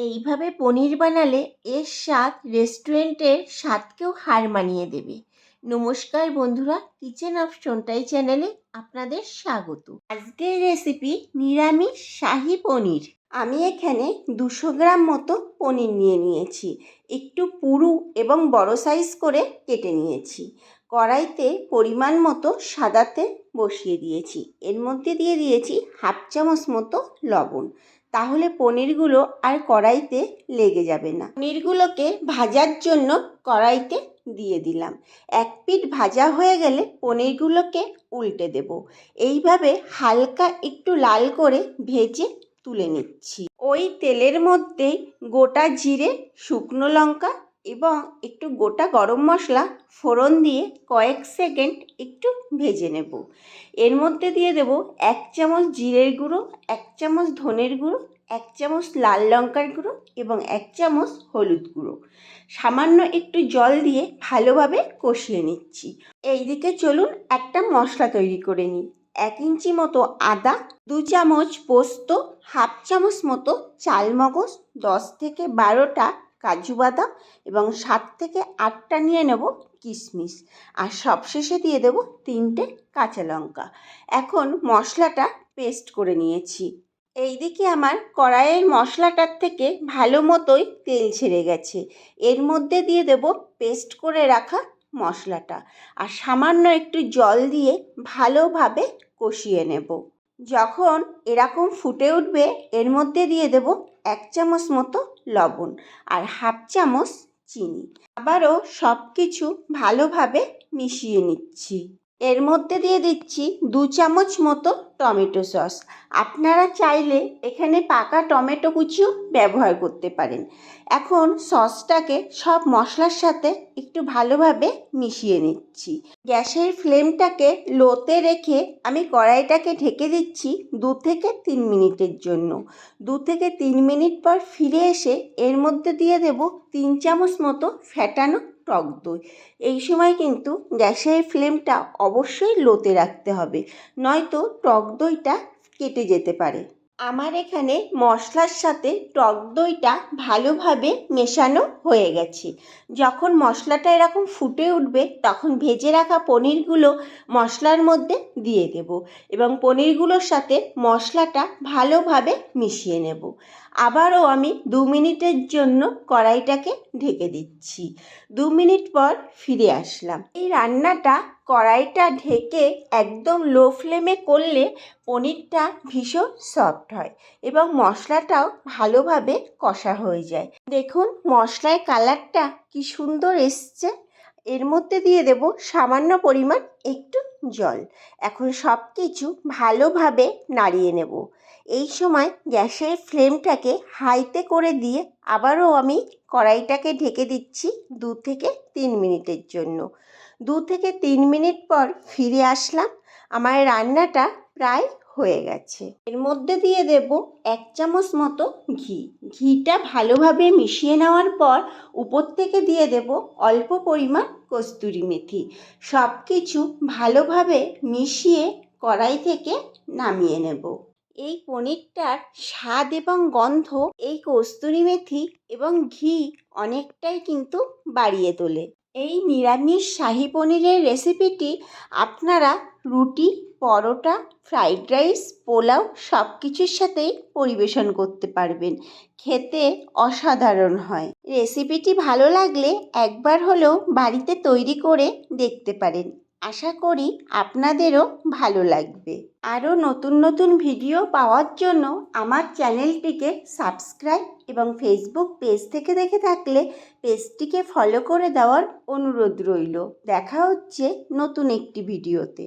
এইভাবে পনির বানালে এর স্বাদ রেস্টুরেন্টের স্বাদকেও হার মানিয়ে দেবে। নমস্কার বন্ধুরা, কিচেন অফ সোনটাই চ্যানেলে আপনাদের স্বাগত। আজকের রেসিপি নিরামিষ শাহী পনির। আমি এখানে 200 গ্রাম মতো পনির নিয়েছি। একটু পুরু এবং বড় সাইজ করে কেটে নিয়েছি। কড়াইতে পরিমাণ মতো সাদা তেল বসিয়ে দিয়েছি। এর মধ্যে দিয়ে দিয়েছি হাফ চামচ মতো লবণ। তাহলে পনিরগুলো আর কড়াইতে লেগে যাবে না। পনিরগুলোকে ভাজার জন্য কড়াইতে দিয়ে দিলাম। এক পিঠ ভাজা হয়ে গেলে পনিরগুলোকে উল্টে দেব। এইভাবে হালকা একটু লাল করে ভেজে তুলে নিচ্ছি। ওই তেলের মধ্যেই গোটা জিরে, শুকনো লঙ্কা এবং একটু গোটা গরম মশলা ফোড়ন দিয়ে কয়েক সেকেন্ড একটু ভেজে নেব। এর মধ্যে দিয়ে দেব 1 চামচ জিরের গুঁড়ো, 1 চামচ ধনের গুঁড়ো, 1 চামচ লাল লঙ্কার গুঁড়ো এবং 1 চামচ হলুদ গুঁড়ো। সামান্য একটু জল দিয়ে ভালোভাবে কষিয়ে নিচ্ছি। এইদিকে চলুন একটা মশলা তৈরি করে নিই। 1 ইঞ্চি মতো আদা, 2 চামচ পোস্ত, হাফ চামচ মতো চালমগজ, 10 থেকে 12টা কাজু বাদাম এবং 7 থেকে 8টা নিয়ে নেব কিশমিশ, আর সবশেষে দিয়ে দেব 3টে কাঁচা লঙ্কা। এখন মশলাটা পেস্ট করে নিয়েছি। এইদিকে আমার কড়াইয়ের মশলাটার থেকে ভালো মতোই তেল ছেড়ে গেছে। এর মধ্যে দিয়ে দেব পেস্ট করে রাখা মশলাটা, আর সামান্য একটু জল দিয়ে ভালোভাবে কষিয়ে নেব। যখন এরকম ফুটে উঠবে এর মধ্যে দিয়ে দেব 1 চামচ মতো লবণ আর হাফ চামচ চিনি। আবারও সব কিছু ভালোভাবে মিশিয়ে নিচ্ছি। এর মধ্যে দিয়ে দিচ্ছি 2 চামচ মতো টমেটো সস। আপনারা চাইলে এখানে পাকা টমেটো কুচিও ব্যবহার করতে পারেন। এখন সসটাকে সব মশলার সাথে একটু ভালোভাবে মিশিয়ে নিচ্ছি। গ্যাসের ফ্লেমটাকে লোতে রেখে আমি কড়াইটাকে ঢেকে দিচ্ছি 2 থেকে 3 মিনিটের জন্য। 2 থেকে 3 মিনিট পর ফিরে এসে এর মধ্যে দিয়ে দেব 3 চামচ মতো ফ্যাটানো টক দই। এই সময় কিন্তু গ্যাসের ফ্লেমটা অবশ্যই লোতে রাখতে হবে, নয়তো টক দইটা কেটে যেতে পারে। আমার এখানে মশলার সাথে টক দইটা ভালোভাবে মেশানো হয়ে গেছে। যখন মশলাটা এরকম ফুটে উঠবে তখন ভেজে রাখা পনিরগুলো মশলার মধ্যে দিয়ে দেব এবং পনিরগুলোর সাথে মশলাটা ভালোভাবে মিশিয়ে নেব। আবারও আমি 2 মিনিটের জন্য কড়াইটাকে ঢেকে দিচ্ছি। 2 মিনিট পর ফিরে আসলাম। এই রান্নাটা কড়াইটা ঢেকে একদম লো ফ্লেমে করলে পনিরটা ভীষণ সফট হয় এবং মশলাটাও ভালোভাবে কষা হয়ে যায়। দেখুন মশলার কালারটা কি সুন্দর এসছে। এর মধ্যে দিয়ে দেব সামান্য পরিমাণ একটু জল। এখন সব কিছু ভালোভাবে নাড়িয়ে নেব। এই সময় গ্যাসের ফ্লেমটাকে হাইতে করে দিয়ে আবারও আমি কড়াইটাকে ঢেকে দিচ্ছি 2 থেকে 3 মিনিটের জন্য। 2 থেকে 3 মিনিট পর ফিরে আসলাম। আমার রান্নাটা প্রায় হয়ে গেছে। এর মধ্যে দিয়ে দেব 1 চামচ মতো ঘি। ঘিটা ভালোভাবে মিশিয়ে নেওয়ার পর উপর থেকে দিয়ে দেব অল্প পরিমাণ কস্তুরি মেথি। সব কিছু ভালোভাবে মিশিয়ে কড়াই থেকে নামিয়ে নেব। এই পনিরটার স্বাদ এবং গন্ধ এই কস্তুরি মেথি এবং ঘি অনেকটাই কিন্তু বাড়িয়ে তোলে। এই নিরামিষ শাহী পনিরের রেসিপিটি আপনারা রুটি, পরোটা, ফ্রাইড রাইস, পোলাও সব কিছুর সাথেই পরিবেশন করতে পারবেন। খেতে অসাধারণ হয়। রেসিপিটি ভালো লাগলে একবার হলেও বাড়িতে তৈরি করে দেখতে পারেন। আশা করি আপনাদেরও ভালো লাগবে। আরও নতুন নতুন ভিডিও পাওয়ার জন্য আমার চ্যানেলটিকে সাবস্ক্রাইব এবং ফেসবুক পেজ থেকে দেখে থাকলে পেজটিকে ফলো করে দেওয়ার অনুরোধ রইল। দেখা হচ্ছে নতুন একটি ভিডিওতে।